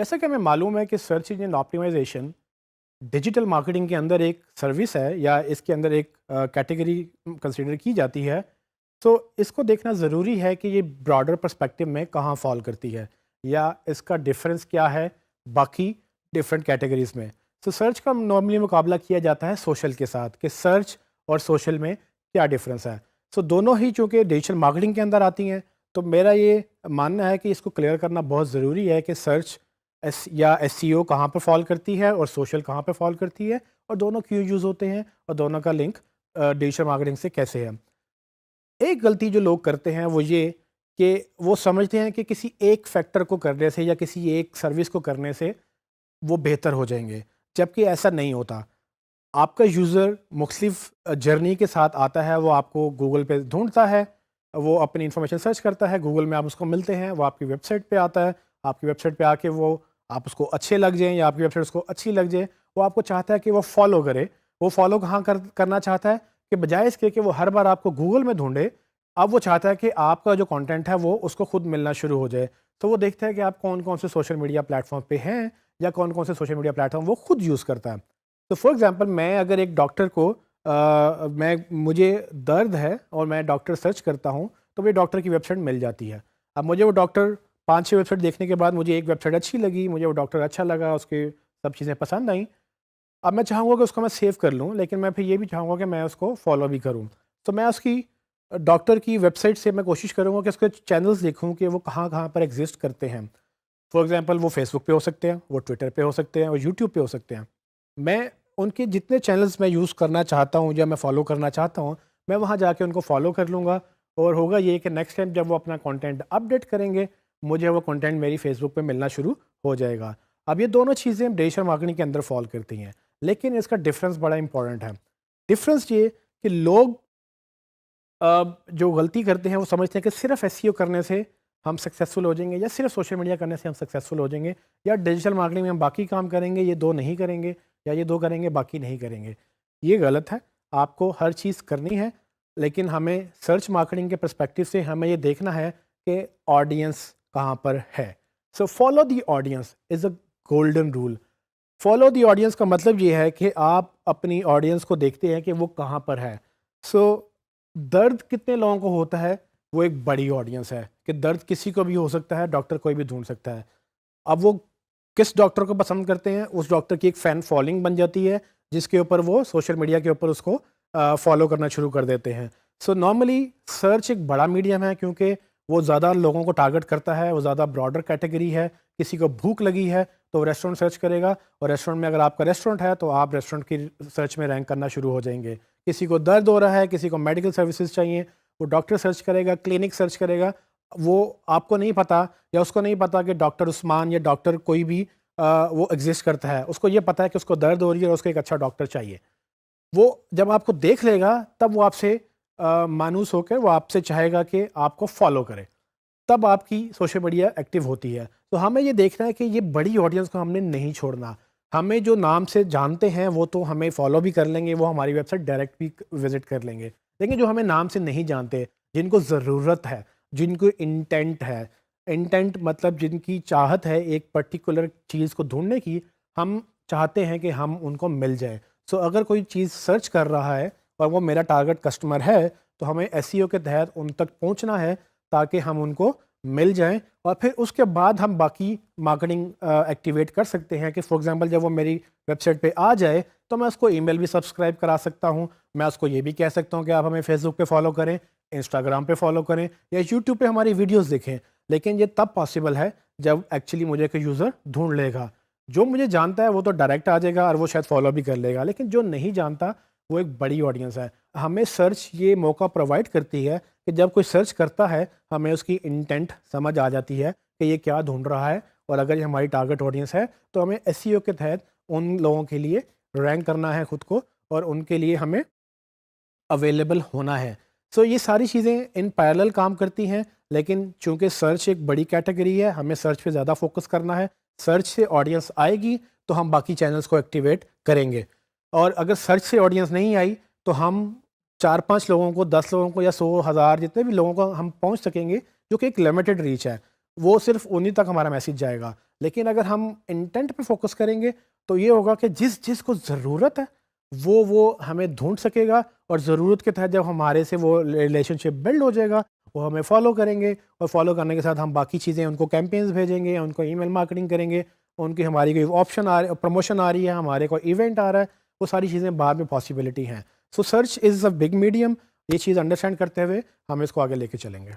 जैसा कि हमें मालूम है कि search engine optimisation digital marketing के अंदर एक सर्विस है या इसके अंदर एक कैटेगरी कंसिडर की जाती है। तो इसको देखना ज़रूरी है कि ये ब्रॉडर पर्सपेक्टिव में कहाँ फॉल करती है या इसका डिफरेंस क्या है बाकी डिफरेंट कैटेगरीज में। तो सर्च का नॉर्मली मुकाबला किया जाता है सोशल के साथ कि सर्च और सोशल में क्या डिफरेंस है। सो दोनों ही चूँकि डिजिटल मार्केटिंग के अंदर आती हैं, तो मेरा ये मानना है कि इसको क्लियर करना बहुत ज़रूरी है कि सर्च एसईओ कहाँ पर फॉल करती है और सोशल कहाँ पर फॉल करती है और दोनों क्यों यूज़ होते हैं और दोनों का लिंक डिजिटल मार्केटिंग से कैसे है। एक गलती जो लोग करते हैं वो ये कि वो समझते हैं कि किसी एक फैक्टर को करने से या किसी एक सर्विस को करने से वो बेहतर हो जाएंगे, जबकि ऐसा नहीं होता। आपका यूज़र मुख्तलिफ जर्नी के साथ आता है, वो आपको गूगल पे ढूंढता है, वो अपनी इन्फॉर्मेशन सर्च करता है, गूगल में आप उसको मिलते हैं, वो आपकी वेबसाइट पे आता है, आपकी वेबसाइट पे आके वो आप उसको अच्छे लग जाएँ या आपकी वेबसाइट उसको अच्छी लग जाए, वो आपको चाहता है कि वो फॉलो करे। वो फॉलो कहाँ करना चाहता है कि बजाय इसके कि वो हर बार आपको गूगल में ढूंढे, अब वो चाहता है कि आपका जो कंटेंट है वो उसको खुद मिलना शुरू हो जाए। तो वो देखता है कि आप कौन कौन से सोशल मीडिया प्लेटफॉर्म पे हैं या कौन कौन से सोशल मीडिया प्लेटफॉर्म वो खुद यूज़ करता है। तो फॉर एग्जांपल मैं अगर एक डॉक्टर को मैं मुझे दर्द है और मैं डॉक्टर सर्च करता हूँ, तो मुझे डॉक्टर की वेबसाइट मिल जाती है। अब मुझे वो डॉक्टर 5-6 वेबसाइट देखने के बाद मुझे एक वेबसाइट अच्छी लगी, मुझे वो डॉक्टर अच्छा लगा, उसकी सब चीज़ें पसंद आई। अब मैं चाहूँगा कि उसको मैं सेव कर लूँ, लेकिन मैं फिर ये भी चाहूँगा कि मैं उसको फॉलो भी करूँ। तो मैं उसकी डॉक्टर की वेबसाइट से मैं कोशिश करूँगा कि उसके चैनल्स देखूँ कि वो कहाँ-कहाँ पर एग्ज़िस्ट करते हैं। फॉर एग्ज़ाम्पल वो फ़ेसबुक पे हो सकते हैं, वो ट्विटर पे हो सकते हैं और यूट्यूब पे हो सकते हैं। मैं उनके जितने चैनल्स मैं यूज़ करना चाहता हूँ या मैं फ़ॉलो करना चाहता हूँ, मैं वहाँ जाके उनको फ़ॉलो कर लूँगा और होगा ये कि नेक्स्ट टाइम जब वो अपना कंटेंट अपडेट करेंगे, मुझे वो कंटेंट मेरी फ़ेसबुक पे मिलना शुरू हो जाएगा। अब ये दोनों चीज़ें डिजिटल मार्केटिंग के अंदर फ़ॉल करती हैं, लेकिन इसका डिफ़रेंस बड़ा इम्पोर्टेंट है। डिफ़रेंस ये कि लोग जो गलती करते हैं वो समझते हैं कि सिर्फ एसईओ करने से हम सक्सेसफुल हो जाएंगे या सिर्फ सोशल मीडिया करने से हम सक्सेसफुल हो जाएंगे या डिजिटल मार्केटिंग में हम बाकी काम करेंगे, ये दो नहीं करेंगे या ये दो करेंगे बाकी नहीं करेंगे। ये गलत है। आपको हर चीज़ करनी है, लेकिन हमें सर्च मार्केटिंग के पर्सपेक्टिव से हमें ये देखना है कि ऑडियंस कहाँ पर है। So follow the audience is a golden rule. Follow the audience का मतलब ये है कि आप अपनी ऑडियंस को देखते हैं कि वो कहाँ पर है। सो दर्द कितने लोगों को होता है, वो एक बड़ी ऑडियंस है कि दर्द किसी को भी हो सकता है, डॉक्टर कोई भी ढूंढ सकता है। अब वो किस डॉक्टर को पसंद करते हैं, उस डॉक्टर की एक फ़ैन फॉलोइंग बन जाती है, जिसके ऊपर वो सोशल मीडिया के ऊपर उसको फॉलो करना शुरू कर देते हैं। सो नॉर्मली सर्च एक बड़ा मीडियम है क्योंकि वो ज़्यादा लोगों को टारगेट करता है, वो ज़्यादा ब्रॉडर कैटेगरी है। किसी को भूख लगी है तो रेस्टोरेंट सर्च करेगा और रेस्टोरेंट में अगर आपका रेस्टोरेंट है तो आप रेस्टोरेंट की सर्च में रैंक करना शुरू हो जाएंगे। किसी को दर्द हो रहा है, किसी को मेडिकल सर्विसेज चाहिए, वो डॉक्टर सर्च करेगा, क्लिनिक सर्च करेगा। वो आपको नहीं पता या उसको नहीं पता कि डॉक्टर उस्मान या डॉक्टर कोई भी वो एग्जिस्ट करता है। उसको ये पता है कि उसको दर्द हो रही है और उसको एक अच्छा डॉक्टर चाहिए। वो जब आपको देख लेगा तब वो आपसे मायूस होकर वो आपसे चाहेगा कि आपको फॉलो करे। तब आपकी सोशल मीडिया एक्टिव होती है। तो हमें ये देखना है कि ये बड़ी ऑडियंस को हमने नहीं छोड़ना। हमें जो नाम से जानते हैं वो तो हमें फॉलो भी कर लेंगे, वो हमारी वेबसाइट डायरेक्ट भी विज़िट कर लेंगे। लेकिन जो हमें नाम से नहीं जानते, जिनको ज़रूरत है, जिनको इंटेंट है, इंटेंट मतलब जिनकी चाहत है एक पर्टिकुलर चीज़ को ढूँढने की, हम चाहते हैं कि हम उनको मिल जाए। सो अगर कोई चीज़ सर्च कर रहा है और वो मेरा टारगेट कस्टमर है, तो हमें एसईओ के तहत उन तक पहुँचना है ताकि हम उनको मिल जाएँ और फिर उसके बाद हम बाकी मार्केटिंग एक्टिवेट कर सकते हैं कि फॉर एग्जांपल जब वो मेरी वेबसाइट पे आ जाए तो मैं उसको ईमेल भी सब्सक्राइब करा सकता हूँ। मैं उसको ये भी कह सकता हूँ कि आप हमें फेसबुक पे फॉलो करें, इंस्टाग्राम पे फॉलो करें या यूट्यूब पे हमारी वीडियोस देखें। लेकिन ये तब पॉसिबल है जब एक्चुअली मुझे कोई यूज़र ढूंढ लेगा। जो मुझे जानता है वो तो डायरेक्ट आ जाएगा और वो शायद फॉलो भी कर लेगा, लेकिन जो नहीं जानता वो एक बड़ी ऑडियंस है। हमें सर्च ये मौका प्रोवाइड करती है कि जब कोई सर्च करता है हमें उसकी इंटेंट समझ आ जाती है कि ये क्या ढूंढ रहा है और अगर ये हमारी टारगेट ऑडियंस है तो हमें एसईओ के तहत उन लोगों के लिए रैंक करना है खुद को और उनके लिए हमें अवेलेबल होना है। सो ये सारी चीज़ें इन पैरेलल काम करती हैं, लेकिन चूंकि सर्च एक बड़ी कैटेगरी है हमें सर्च पे ज़्यादा फोकस करना है। सर्च से ऑडियंस आएगी तो हम बाकी चैनल्स को एक्टिवेट करेंगे और अगर सर्च से ऑडियंस नहीं आई तो हम 4-5 लोगों को, 10 लोगों को या 100,000 जितने भी लोगों को हम पहुंच सकेंगे, जो कि एक लिमिटेड रीच है। वो सिर्फ उन्हीं तक हमारा मैसेज जाएगा। लेकिन अगर हम इंटेंट पे फोकस करेंगे तो ये होगा कि जिस जिसको ज़रूरत है वो हमें ढूंढ सकेगा, और ज़रूरत के तहत जब हमारे से वो रिलेशनशिप बिल्ड हो जाएगा वो हमें फॉलो करेंगे, और फॉलो करने के साथ हम बाकी चीज़ें उनको कैंपेन्स भेजेंगे, उनको ईमेल मार्केटिंग करेंगे, उनकी हमारी कोई ऑप्शन आ रही, प्रमोशन आ रही है, हमारे कोई इवेंट आ रहा है, वो सारी चीज़ें बाद में पॉसिबिलिटी हैं। सो search is a big medium. ये चीज़ अंडरस्टैंड करते हुए हम इसको आगे लेके चलेंगे।